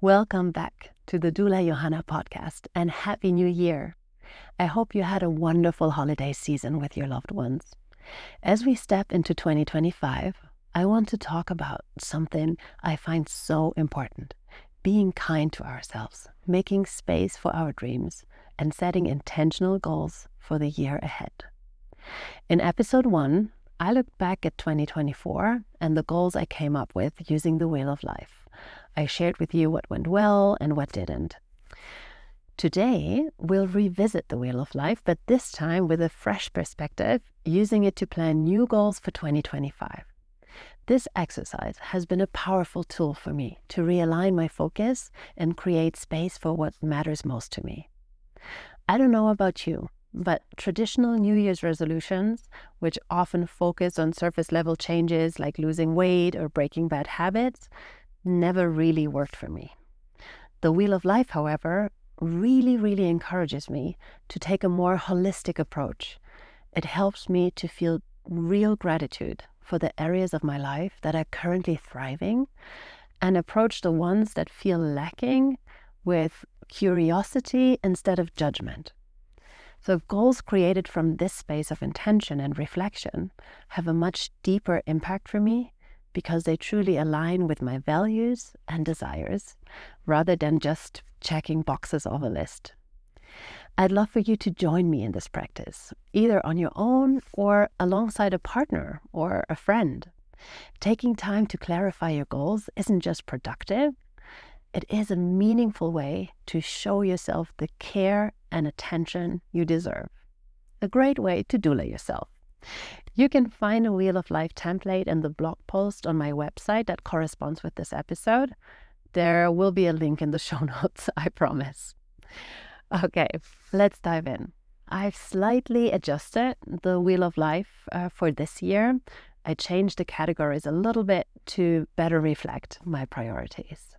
Welcome back to the Doula Johanna podcast and Happy New Year. I hope you had a wonderful holiday season with your loved ones. As we step into 2025, I want to talk about something I find so important: being kind to ourselves, making space for our dreams, and setting intentional goals for the year ahead. In episode 1, I looked back at 2024 and the goals I came up with using the Wheel of Life. I shared with you what went well and what didn't. Today, we'll revisit the Wheel of Life, but this time with a fresh perspective, using it to plan new goals for 2025. This exercise has been a powerful tool for me to realign my focus and create space for what matters most to me. I don't know about you, but traditional New Year's resolutions, which often focus on surface level changes like losing weight or breaking bad habits, never really worked for me. The Wheel of Life, however, really encourages me to take a more holistic approach. It helps me to feel real gratitude for the areas of my life that are currently thriving and approach the ones that feel lacking with curiosity instead of judgment. So goals created from this space of intention and reflection have a much deeper impact for me because they truly align with my values and desires rather than just checking boxes of a list. I'd love for you to join me in this practice, either on your own or alongside a partner or a friend. Taking time to clarify your goals isn't just productive, it is a meaningful way to show yourself the care and attention you deserve. A great way to doula yourself. You can find a Wheel of Life template in the blog post on my website that corresponds with this episode. There will be a link in the show notes, I promise. Okay, let's dive in. I've slightly adjusted the Wheel of Life for this year. I changed the categories a little bit to better reflect my priorities.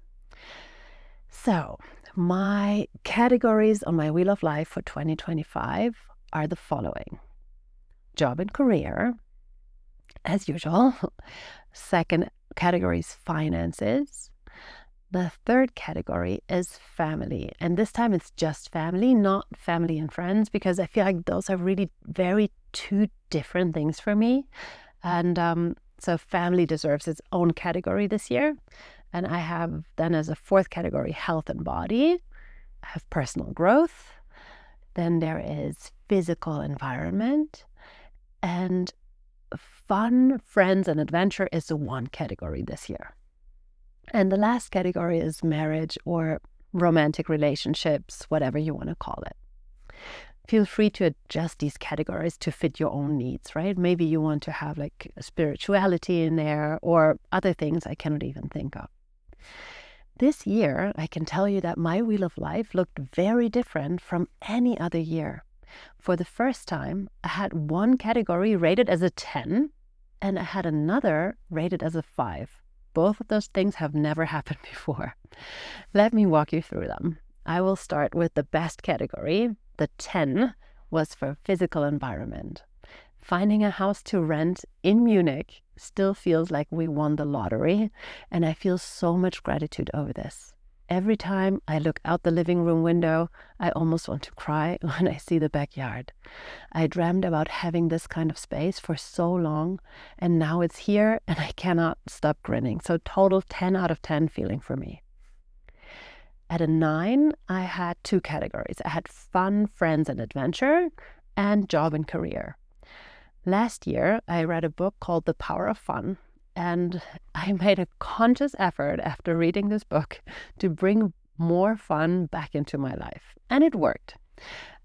So, my categories on my Wheel of Life for 2025 are the following: job and career, as usual. Second category is finances. The third category is family. And this time it's just family, not family and friends, because I feel like those are really very two different things for me. And so family deserves its own category this year. And I have then as a fourth category, health and body. I have personal growth. Then there is physical environment. And fun, friends, and adventure is the one category this year. And the last category is marriage or romantic relationships, whatever you want to call it. Feel free to adjust these categories to fit your own needs, right? Maybe you want to have like spirituality in there or other things I cannot even think of. This year, I can tell you that my Wheel of Life looked very different from any other year. For the first time, I had one category rated as a 10 and I had another rated as a 5. Both of those things have never happened before. Let me walk you through them. I will start with the best category. The 10 was for physical environment. Finding a house to rent in Munich still feels like we won the lottery, and I feel so much gratitude over this. Every time I look out the living room window, I almost want to cry when I see the backyard. I dreamed about having this kind of space for so long, and now it's here and I cannot stop grinning. So total 10 out of 10 feeling for me. At a 9, I had two categories. I had fun, friends, and adventure, and job and career. Last year, I read a book called The Power of Fun. And I made a conscious effort after reading this book to bring more fun back into my life. And it worked.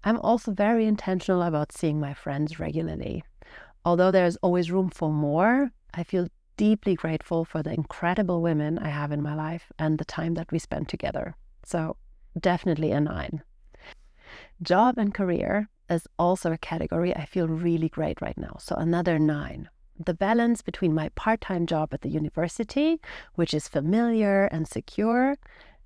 I'm also very intentional about seeing my friends regularly. Although there's always room for more, I feel deeply grateful for the incredible women I have in my life and the time that we spend together. So definitely a 9. Job and career is also a category I feel really great right now. So another 9. The balance between my part-time job at the university, which is familiar and secure,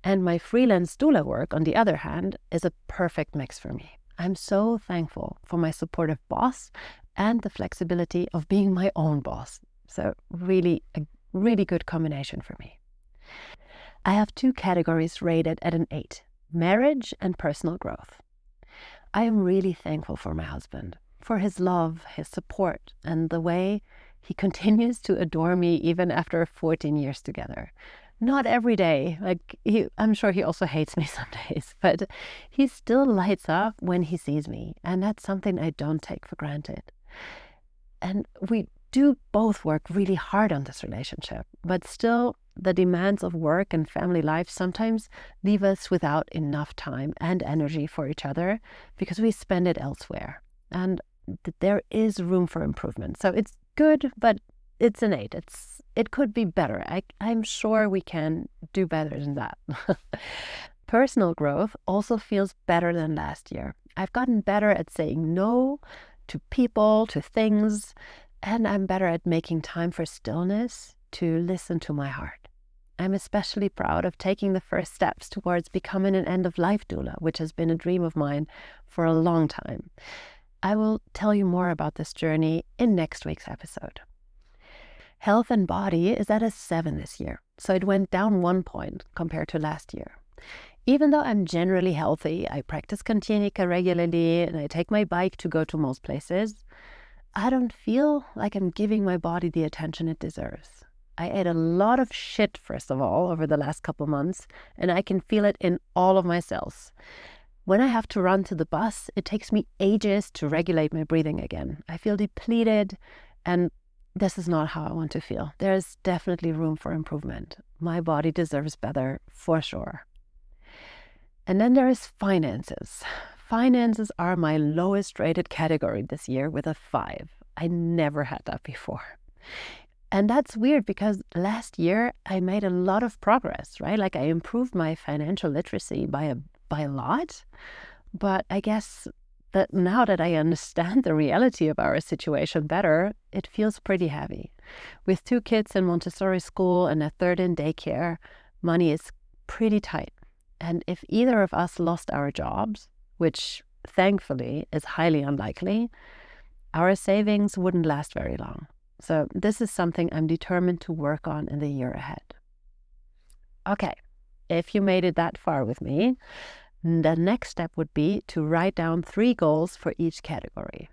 and my freelance doula work, on the other hand, is a perfect mix for me. I'm so thankful for my supportive boss and the flexibility of being my own boss. So really, a really good combination for me. I have 2 categories rated at an 8, marriage and personal growth. I am really thankful for my husband, for his love, his support, and the way he continues to adore me even after 14 years together. Not every day, I'm sure he also hates me some days, but he still lights up when he sees me, and that's something I don't take for granted. And we do both work really hard on this relationship, but still the demands of work and family life sometimes leave us without enough time and energy for each other because we spend it elsewhere. And there is room for improvement. So it's good, but it's an 8. It could be better. I'm sure we can do better than that. Personal growth also feels better than last year. I've gotten better at saying no to people, to things, and I'm better at making time for stillness to listen to my heart. I'm especially proud of taking the first steps towards becoming an end-of-life doula, which has been a dream of mine for a long time. I will tell you more about this journey in next week's episode. Health and body is at a 7 this year, so it went down 1 point compared to last year. Even though I'm generally healthy, I practice Continika regularly and I take my bike to go to most places, I don't feel like I'm giving my body the attention it deserves. I ate a lot of shit, first of all, over the last couple months, and I can feel it in all of my cells. When I have to run to the bus, it takes me ages to regulate my breathing again. I feel depleted, and this is not how I want to feel. There's definitely room for improvement. My body deserves better, for sure. And then there is finances. Finances are my lowest rated category this year with a 5. I never had that before. And that's weird because last year I made a lot of progress, right? Like I improved my financial literacy by a lot. But I guess that now that I understand the reality of our situation better, it feels pretty heavy. With 2 kids in Montessori school and a 3rd in daycare, money is pretty tight. And if either of us lost our jobs, which thankfully is highly unlikely, our savings wouldn't last very long. So this is something I'm determined to work on in the year ahead. Okay, if you made it that far with me, the next step would be to write down 3 goals for each category.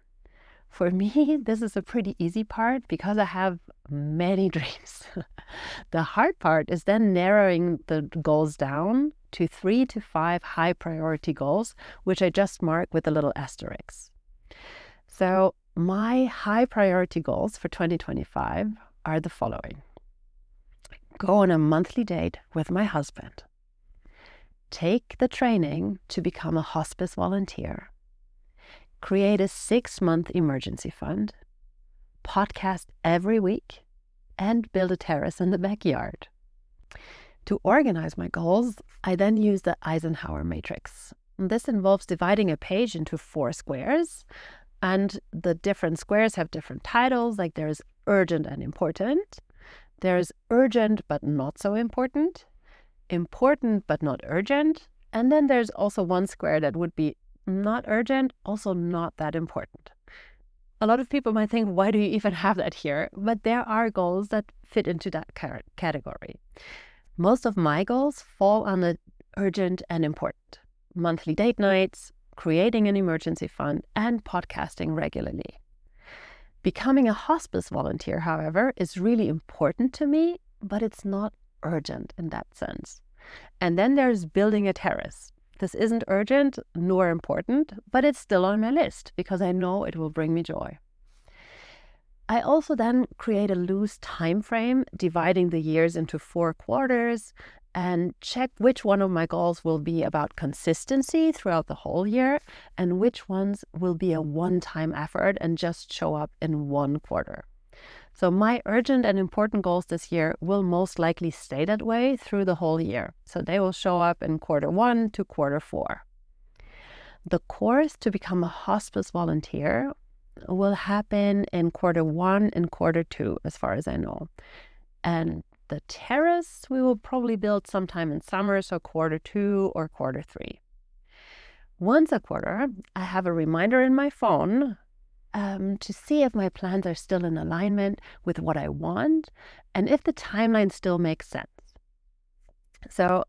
For me, this is a pretty easy part because I have many dreams. The hard part is then narrowing the goals down to 3 to 5 high priority goals, which I just mark with a little asterisk. So my high priority goals for 2025 are the following. Go on a monthly date with my husband. Take the training to become a hospice volunteer. Create a 6-month emergency fund. Podcast every week. And build a terrace in the backyard. To organize my goals, I then use the Eisenhower matrix. This involves dividing a page into 4 squares, and the different squares have different titles, like there's urgent and important, there's urgent but not so important, important but not urgent, and then there's also one square that would be not urgent, also not that important. A lot of people might think, why do you even have that here? But there are goals that fit into that category. Most of my goals fall on the urgent and important. Monthly date nights, creating an emergency fund, and podcasting regularly. Becoming a hospice volunteer, however, is really important to me, but it's not urgent in that sense. And then there's building a terrace. This isn't urgent nor important, but it's still on my list because I know it will bring me joy. I also then create a loose time frame, dividing the years into 4 quarters, and check which one of my goals will be about consistency throughout the whole year and which ones will be a one-time effort and just show up in 1 quarter. So my urgent and important goals this year will most likely stay that way through the whole year. So they will show up in quarter 1 to quarter 4. The course to become a hospice volunteer will happen in quarter 1 and quarter 2, as far as I know. And the terrace we will probably build sometime in summer, so quarter 2 or quarter 3. Once a quarter, I have a reminder in my phone to see if my plans are still in alignment with what I want and if the timeline still makes sense. So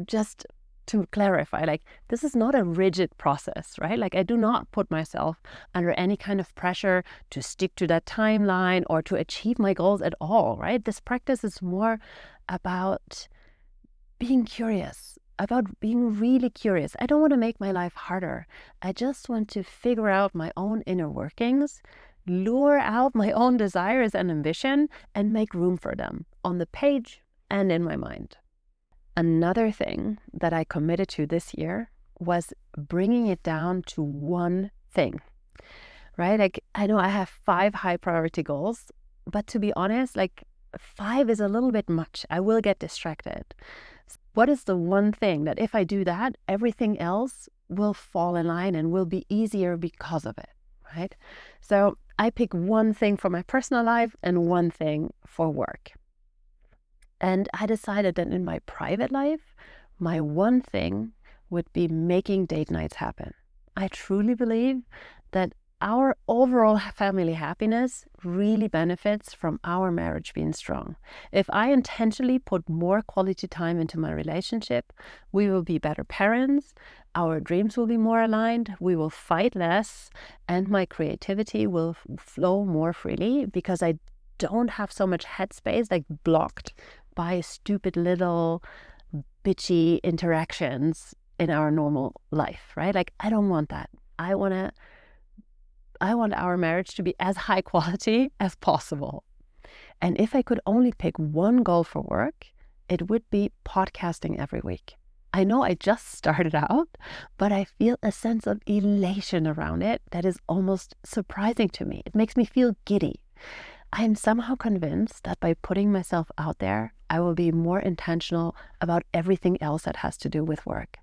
just to clarify, like, this is not a rigid process, right? Like, I do not put myself under any kind of pressure to stick to that timeline or to achieve my goals at all, right? This practice is more about being curious, about being really curious. I don't want to make my life harder. I just want to figure out my own inner workings, lure out my own desires and ambition, and make room for them on the page and in my mind. Another thing that I committed to this year was bringing it down to one thing, right? Like, I know I have 5 high priority goals, but to be honest, like, 5 is a little bit much. I will get distracted. What is the one thing that if I do that, everything else will fall in line and will be easier because of it, right? So I pick one thing for my personal life and one thing for work. And I decided that in my private life, my one thing would be making date nights happen. I truly believe that our overall family happiness really benefits from our marriage being strong. If I intentionally put more quality time into my relationship, we will be better parents, our dreams will be more aligned, we will fight less, and my creativity will flow more freely because I don't have so much headspace like blocked by stupid little bitchy interactions in our normal life, right? Like, I don't want that. I want our marriage to be as high quality as possible. And if I could only pick one goal for work, it would be podcasting every week. I know I just started out, but I feel a sense of elation around it that is almost surprising to me. It makes me feel giddy. I am somehow convinced that by putting myself out there, I will be more intentional about everything else that has to do with work.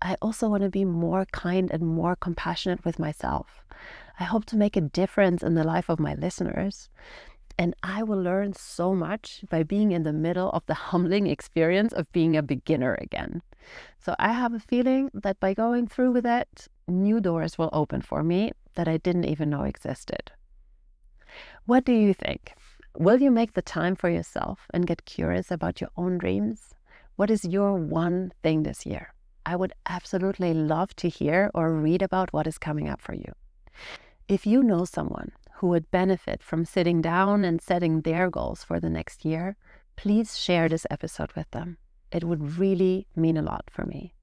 I also want to be more kind and more compassionate with myself. I hope to make a difference in the life of my listeners. And I will learn so much by being in the middle of the humbling experience of being a beginner again. So I have a feeling that by going through with it, new doors will open for me that I didn't even know existed. What do you think? Will you make the time for yourself and get curious about your own dreams? What is your one thing this year? I would absolutely love to hear or read about what is coming up for you. If you know someone who would benefit from sitting down and setting their goals for the next year, please share this episode with them. It would really mean a lot for me.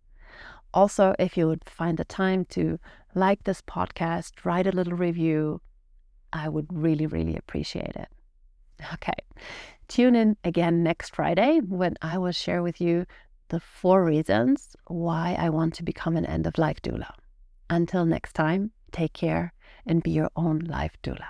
Also, if you would find the time to like this podcast, write a little review, I would really, really appreciate it. Okay, tune in again next Friday when I will share with you the 4 reasons why I want to become an end-of-life doula. Until next time, take care and be your own life doula.